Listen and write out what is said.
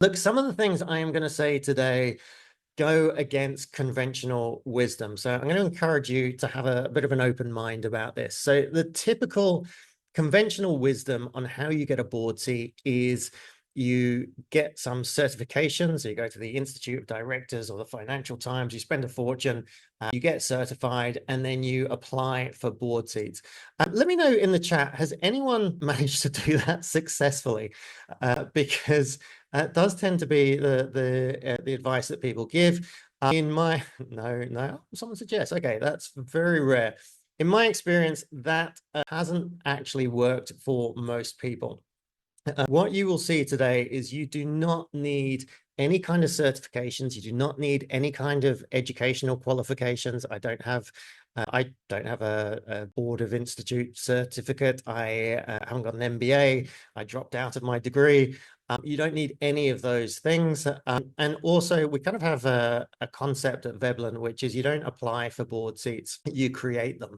Look, some of the things I am going to say today go against conventional wisdom. So I'm going to encourage you to have a bit of an open mind about this. So the typical conventional wisdom on how you get a board seat is you get some certifications. So you go to the Institute of Directors or the Financial Times, you spend a fortune, you get certified, and then you apply for board seats. Let me know in the chat, has anyone managed to do that successfully? Because it does tend to be the advice that people give. In my no, someone suggests, okay, that's very rare. In my experience, that hasn't actually worked for most people. What you will see today is you do not need any kind of certifications. You do not need any kind of educational qualifications. I don't have a Board of Institute certificate. I haven't got an MBA. I dropped out of my degree. You don't need any of those things. And also, we kind of have a concept at Veblen, which is you don't apply for board seats, you create them.